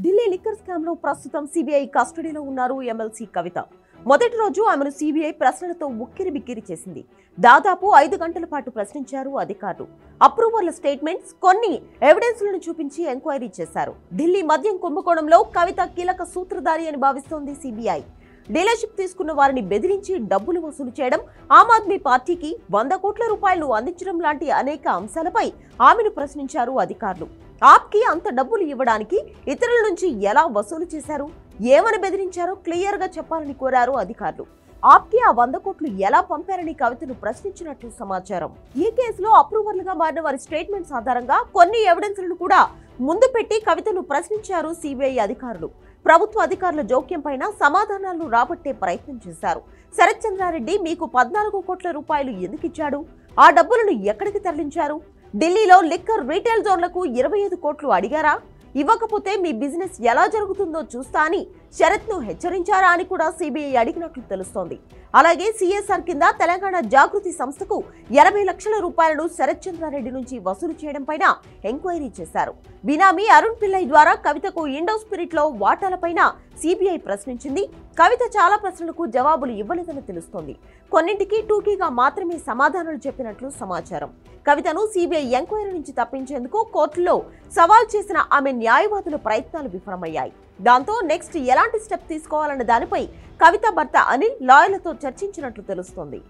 Delhi liquor scam లో ప్రస్తుతం CBI కస్టడీలో ఉన్నారు ఎమ్మెల్సీ కవిత. మొదటి రోజు ఆమెను సిబిఐ ప్రశ్నలతో ఉక్కిరిబిక్కిరి చేసింది. దాదాపు 5 గంటల పాటు ప్రశ్నించారు అధికారులు. అప్రూవర్ల స్టేట్మెంట్స్, కొన్ని ఎవిడెన్స్లను చూపించి ఎంక్వైరీ చేశారు. ఢిల్లీ మద్యం కుంభకోణంలో కవిత కీలక సూత్రధారి అని భావిస్తోంది సిబిఐ. డీలర్షిప్ తీసుకున్న వారిని బెదిరించి డబ్బులు వసూలు చేయడం, ఆమ్ ఆద్మీ పార్టీకి 100 కోట్ల రూపాయలు అందించడం లాంటి అనేక అంశాలపై ఆమెను ప్రశ్నించారు అధికారులు. ఆప్కి అంత డబ్బులు ఇవ్వడానికి ఇతరుల నుంచి ఎలా వసూలు చేశారు, ఏమని బెదిరించారో క్లియర్ గా చెప్పాలని కోరారు అధికారులు. ఆప్కి ఆ 100 కోట్లు ఎలా పంపారని కవితను ప్రశ్నించినట్లు సమాచారం. ఈ కేసులో అప్రూవర్లుగా మారిన వారి స్టేట్మెంట్స్ ఆధారంగా కొన్ని ఎవిడెన్స్లను కూడా ముందు పెట్టి కవితను ప్రశ్నించారు సిబిఐ అధికారులు. ప్రభుత్వ అధికారుల జోక్యం పైన సమాధానాలను రాబట్టే ప్రయత్నం చేశారు. శరత్ చంద్రారెడ్డి మీకు 14 కోట్ల రూపాయలు ఎందుకు ఇచ్చాడు, ఆ డబ్బులను ఎక్కడికి తరలించారు, ఢిల్లీలో లిక్కర్ రీటైల్ జోన్లకు 25 కోట్లు అడిగారా, ఇవ్వకపోతే మీ బిజినెస్ ఎలా జరుగుతుందో చూస్తా అని శరత్ ను హెచ్చరించారా అని కూడా సిబిఐ అడిగినట్లు తెలుస్తోంది. అలాగే సిఎస్ఆర్ కింద తెలంగాణ జాగృతి సంస్థకు 80 లక్షల రూపాయలను శరత్ చంద్రారెడ్డి నుంచి వసూలు చేయడం పైన ఎంక్వైరీ చేశారు. బినామీ అరుణ్ పిల్లై ద్వారా కవితకు ఇండో స్పిరిట్ లో వాటాలపైన సిబిఐ ప్రశ్నించింది. కవిత చాలా ప్రశ్నలకు జవాబులు ఇవ్వలేదని తెలుస్తోంది. కొన్నింటికి టూకీగా మాత్రమే సమాధానాలు చెప్పినట్లు సమాచారం. కవితను సిబిఐ ఎంక్వైరీ నుంచి తప్పించేందుకు కోర్టులో సవాల్ చేసిన ఆమె న్యాయవాదుల ప్రయత్నాలు విఫలమయ్యాయి. దాంతో నెక్స్ట్ ఎలాంటి స్టెప్ తీసుకోవాలన్న దానిపై కవిత భర్త అనిల్ లాయర్లతో చర్చించినట్లు తెలుస్తోంది.